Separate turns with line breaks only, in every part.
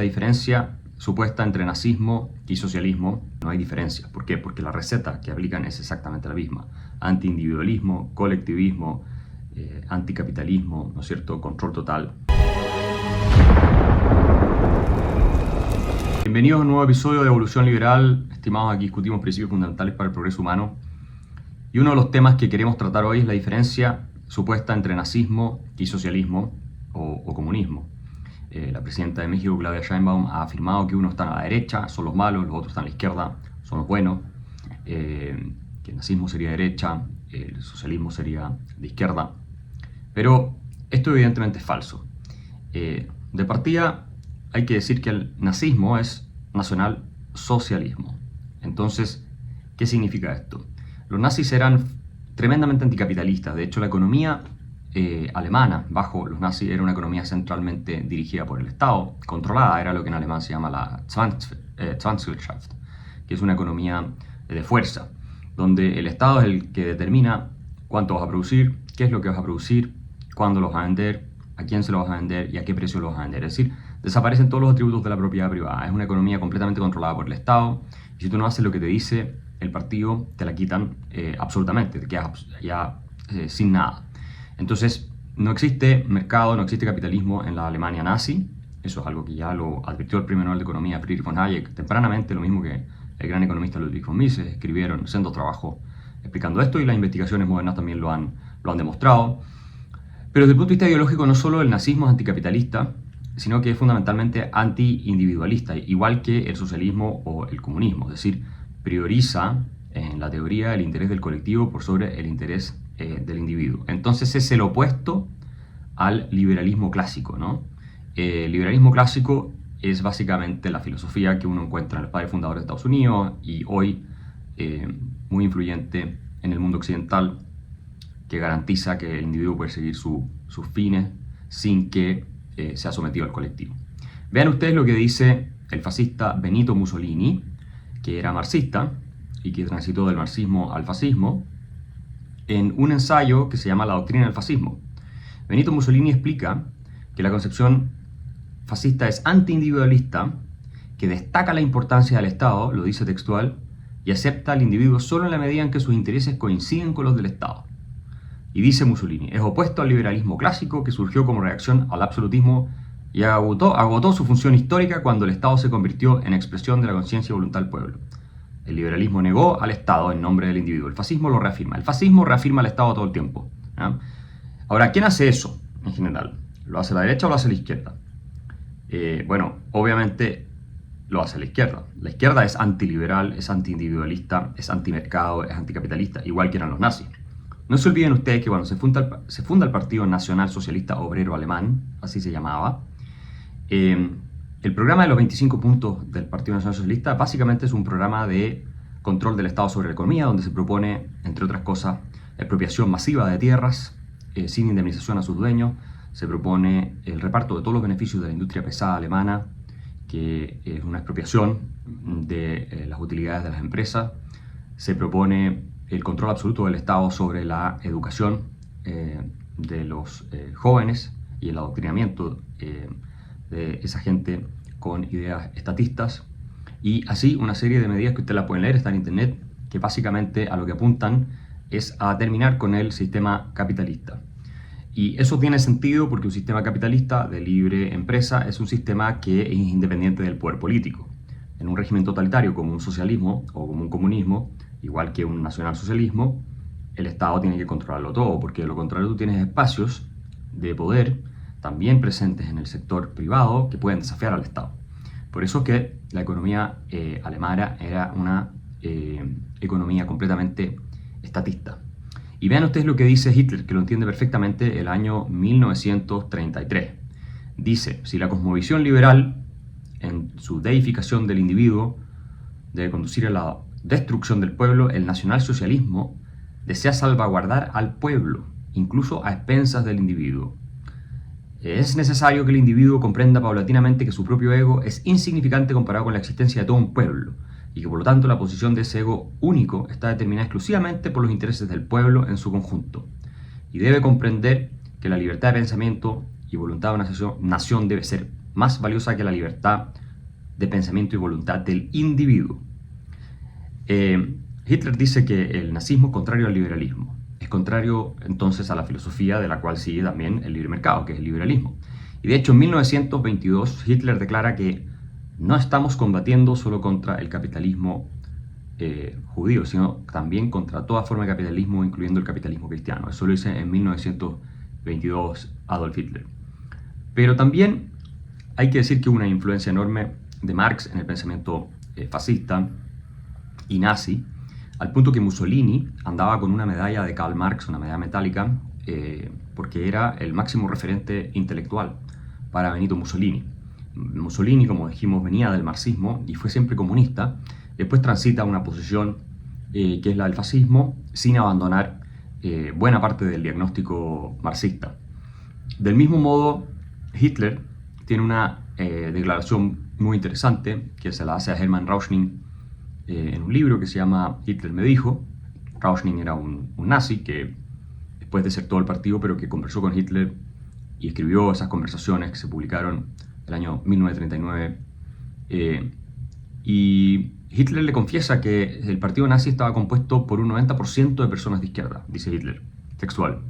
diferencia supuesta entre nazismo y socialismo. No hay diferencia. ¿Por qué? Porque la receta que aplican es exactamente la misma. Antiindividualismo, colectivismo, anticapitalismo, ¿no es cierto? Control total. Bienvenidos a un nuevo episodio de Evolución Liberal. Estimados, aquí discutimos principios fundamentales para el progreso humano. Y uno de los temas que queremos tratar hoy es la diferencia supuesta entre nazismo y socialismo o comunismo. La presidenta de México, Claudia Sheinbaum, ha afirmado que unos están a la derecha, son los malos, los otros están a la izquierda, son los buenos, que el nazismo sería derecha, el socialismo sería de izquierda. Pero esto evidentemente es falso. De partida hay que decir que el nazismo es nacionalsocialismo. Entonces, ¿qué significa esto? Los nazis eran tremendamente anticapitalistas. De hecho, la economía alemana bajo los nazis era una economía centralmente dirigida por el Estado, controlada, era lo que en alemán se llama la Zwangswirtschaft, que es una economía de fuerza, donde el Estado es el que determina cuánto vas a producir, qué es lo que vas a producir, cuándo lo vas a vender, a quién se lo vas a vender y a qué precio lo vas a vender. Es decir, desaparecen todos los atributos de la propiedad privada. Es una economía completamente controlada por el Estado, y si tú no haces lo que te dice el partido, te la quitan absolutamente, te quedas ya sin nada. Entonces, no existe mercado, no existe capitalismo en la Alemania nazi. Eso es algo que ya lo advirtió el premio Nobel de Economía Friedrich von Hayek tempranamente, lo mismo que el gran economista Ludwig von Mises. Escribieron sendos trabajos explicando esto y las investigaciones modernas también lo han demostrado. Pero desde el punto de vista ideológico, no solo el nazismo es anticapitalista, sino que es fundamentalmente anti-individualista, igual que el socialismo o el comunismo. Es decir, prioriza en la teoría el interés del colectivo por sobre el interés del individuo. Entonces es el opuesto al liberalismo clásico, ¿no? El liberalismo clásico es básicamente la filosofía que uno encuentra en los padres fundadores de Estados Unidos y hoy muy influyente en el mundo occidental, que garantiza que el individuo puede seguir sus fines sin que sea sometido al colectivo. Vean ustedes lo que dice el fascista Benito Mussolini, que era marxista y que transitó del marxismo al fascismo, en un ensayo que se llama La doctrina del fascismo. Benito Mussolini explica que la concepción fascista es antiindividualista, que destaca la importancia del Estado, lo dice textual, y acepta al individuo solo en la medida en que sus intereses coinciden con los del Estado. Y dice Mussolini, es opuesto al liberalismo clásico que surgió como reacción al absolutismo y agotó su función histórica cuando el Estado se convirtió en expresión de la conciencia y voluntad del pueblo. El liberalismo negó al Estado en nombre del individuo. El fascismo lo reafirma. El fascismo reafirma al Estado todo el tiempo. Ahora, ¿quién hace eso en general? ¿Lo hace la derecha o lo hace la izquierda? Bueno, obviamente lo hace la izquierda. La izquierda es antiliberal, es antiindividualista, es antimercado, es anticapitalista, igual que eran los nazis. No se olviden ustedes que cuando se funda el Partido Nacional Socialista Obrero Alemán, así se llamaba, el programa de los 25 puntos del Partido Nacional Socialista básicamente es un programa de control del Estado sobre la economía, donde se propone, entre otras cosas, la expropiación masiva de tierras sin indemnización a sus dueños. Se propone el reparto de todos los beneficios de la industria pesada alemana, que es una expropiación de las utilidades de las empresas. Se propone el control absoluto del Estado sobre la educación de los jóvenes y el adoctrinamiento de esa gente con ideas estatistas, y así una serie de medidas que ustedes la pueden leer, está en internet, que básicamente a lo que apuntan es a terminar con el sistema capitalista. Y eso tiene sentido porque un sistema capitalista de libre empresa es un sistema que es independiente del poder político. En un régimen totalitario como un socialismo o como un comunismo, igual que un nacionalsocialismo, el Estado tiene que controlarlo todo, porque de lo contrario tú tienes espacios de poder también presentes en el sector privado que pueden desafiar al Estado. Por eso que la economía alemana era una economía completamente estatista. Y vean ustedes lo que dice Hitler, que lo entiende perfectamente, el año 1933. Dice, si la cosmovisión liberal, en su deificación del individuo, debe conducir a la destrucción del pueblo, el nacionalsocialismo desea salvaguardar al pueblo, incluso a expensas del individuo. Es necesario que el individuo comprenda paulatinamente que su propio ego es insignificante comparado con la existencia de todo un pueblo, y que por lo tanto la posición de ese ego único está determinada exclusivamente por los intereses del pueblo en su conjunto. Y debe comprender que la libertad de pensamiento y voluntad de una nación debe ser más valiosa que la libertad de pensamiento y voluntad del individuo. Hitler dice que el nazismo es contrario al liberalismo. Es contrario entonces a la filosofía de la cual sigue también el libre mercado, que es el liberalismo. Y de hecho en 1922 Hitler declara que no estamos combatiendo solo contra el capitalismo judío, sino también contra toda forma de capitalismo, incluyendo el capitalismo cristiano. Eso lo dice en 1922 Adolf Hitler. Pero también hay que decir que hubo una influencia enorme de Marx en el pensamiento fascista y nazi, al punto que Mussolini andaba con una medalla de Karl Marx, una medalla metálica, porque era el máximo referente intelectual para Benito Mussolini. Mussolini, como dijimos, venía del marxismo y fue siempre comunista. Después transita una posición que es la del fascismo, sin abandonar buena parte del diagnóstico marxista. Del mismo modo, Hitler tiene una declaración muy interesante que se la hace a Hermann Rauschning en un libro que se llama Hitler me dijo. Rauschning era un nazi que después desertó del partido, pero que conversó con Hitler y escribió esas conversaciones que se publicaron el año 1939. Y Hitler le confiesa que el partido nazi estaba compuesto por un 90% de personas de izquierda, dice Hitler, textual.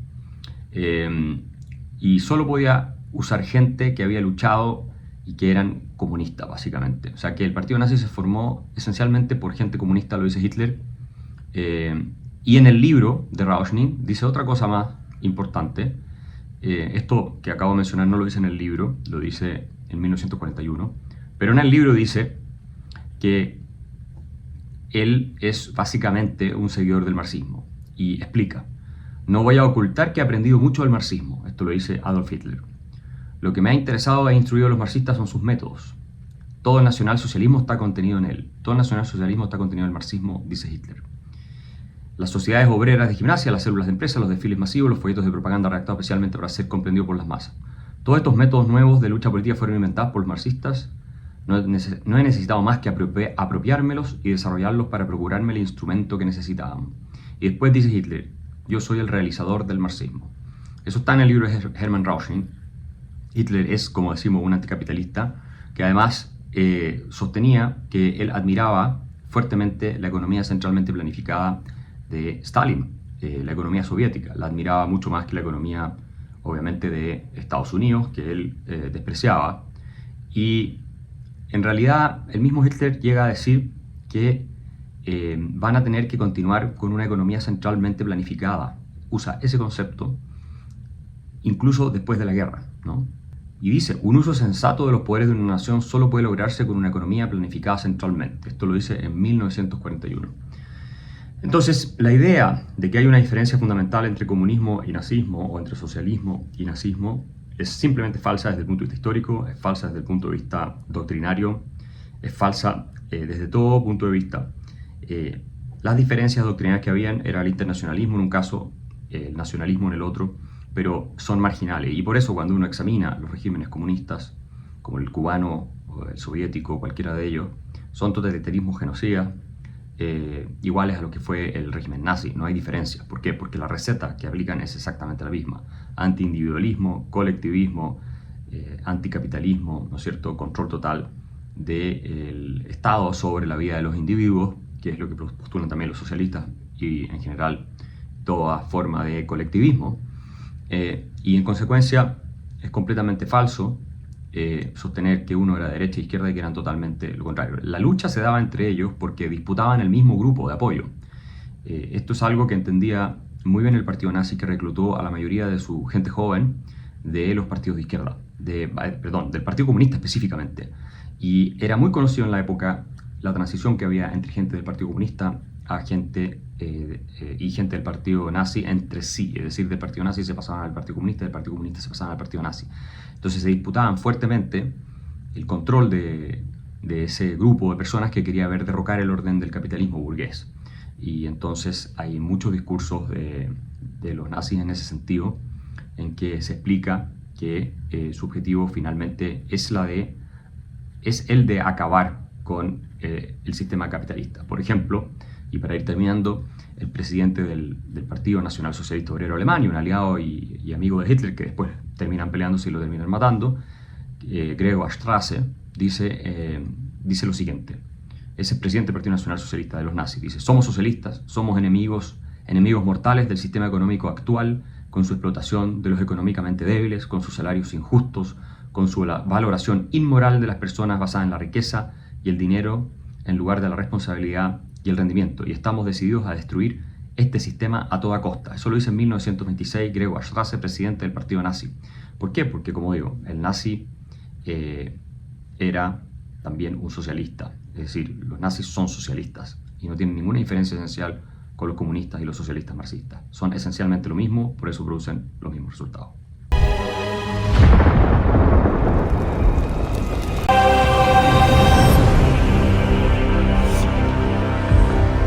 Y solo podía usar gente que había luchado y que eran comunistas, básicamente. O sea, que el partido nazi se formó esencialmente por gente comunista, lo dice Hitler. Y en el libro de Rauschning dice otra cosa más importante. Esto que acabo de mencionar no lo dice en el libro, lo dice en 1941. Pero en el libro dice que él es básicamente un seguidor del marxismo. Y explica: no voy a ocultar que he aprendido mucho del marxismo. Esto lo dice Adolf Hitler. Lo que me ha interesado e instruido a los marxistas son sus métodos. Todo el nacionalsocialismo está contenido en él. Todo el nacionalsocialismo está contenido en el marxismo, dice Hitler. Las sociedades obreras de gimnasia, las células de empresa, los desfiles masivos, los folletos de propaganda redactados especialmente para ser comprendidos por las masas. Todos estos métodos nuevos de lucha política fueron inventados por los marxistas. No he necesitado más que apropiármelos y desarrollarlos para procurarme el instrumento que necesitaban. Y después dice Hitler: yo soy el realizador del marxismo. Eso está en el libro de Hermann Rauschning. Hitler es, como decimos, un anticapitalista que además sostenía que él admiraba fuertemente la economía centralmente planificada de Stalin, la economía soviética. La admiraba mucho más que la economía, obviamente, de Estados Unidos, que él despreciaba. Y en realidad el mismo Hitler llega a decir que van a tener que continuar con una economía centralmente planificada. Usa ese concepto incluso después de la guerra, ¿no? Y dice: un uso sensato de los poderes de una nación solo puede lograrse con una economía planificada centralmente. Esto lo dice en 1941. Entonces, la idea de que hay una diferencia fundamental entre comunismo y nazismo, o entre socialismo y nazismo, es simplemente falsa desde el punto de vista histórico, es falsa desde el punto de vista doctrinario, es falsa desde todo punto de vista. Las diferencias doctrinarias que habían era el internacionalismo en un caso, el nacionalismo en el otro, pero son marginales. Y por eso cuando uno examina los regímenes comunistas, como el cubano o el soviético, cualquiera de ellos, son totalitarismos genocidas, iguales a lo que fue el régimen nazi. No hay diferencia. ¿Por qué? Porque la receta que aplican es exactamente la misma: antiindividualismo, colectivismo, anticapitalismo, ¿no es cierto?, control total del Estado sobre la vida de los individuos, que es lo que postulan también los socialistas y en general toda forma de colectivismo. Y en consecuencia es completamente falso sostener que uno era de derecha e izquierda y que eran totalmente lo contrario. La lucha se daba entre ellos porque disputaban el mismo grupo de apoyo. Esto es algo que entendía muy bien el partido nazi, que reclutó a la mayoría de su gente joven de los partidos de izquierda, del Partido Comunista específicamente. Y era muy conocido en la época la transición que había entre gente del Partido Comunista a gente y gente del partido nazi entre sí. Es decir, del partido nazi se pasaban al partido comunista, del partido comunista se pasaban al partido nazi. Entonces se disputaban fuertemente el control de ese grupo de personas que quería ver derrocar el orden del capitalismo burgués. Y entonces hay muchos discursos de los nazis en ese sentido, en que se explica que su objetivo finalmente es el de acabar con el sistema capitalista. Por ejemplo, y para ir terminando, el presidente del Partido Nacional Socialista Obrero Alemán, y un aliado y amigo de Hitler, que después terminan peleándose y lo terminan matando, Gregor Strasser, dice lo siguiente. Es el presidente del Partido Nacional Socialista de los nazis. Dice: somos socialistas, somos enemigos mortales del sistema económico actual, con su explotación de los económicamente débiles, con sus salarios injustos, con su valoración inmoral de las personas basada en la riqueza y el dinero en lugar de la responsabilidad y el rendimiento. Y estamos decididos a destruir este sistema a toda costa. Eso lo dice en 1926 Gregor Strasser, presidente del partido nazi. ¿Por qué? Porque, como digo, el nazi era también un socialista. Es decir, los nazis son socialistas y no tienen ninguna diferencia esencial con los comunistas y los socialistas marxistas. Son esencialmente lo mismo, por eso producen los mismos resultados.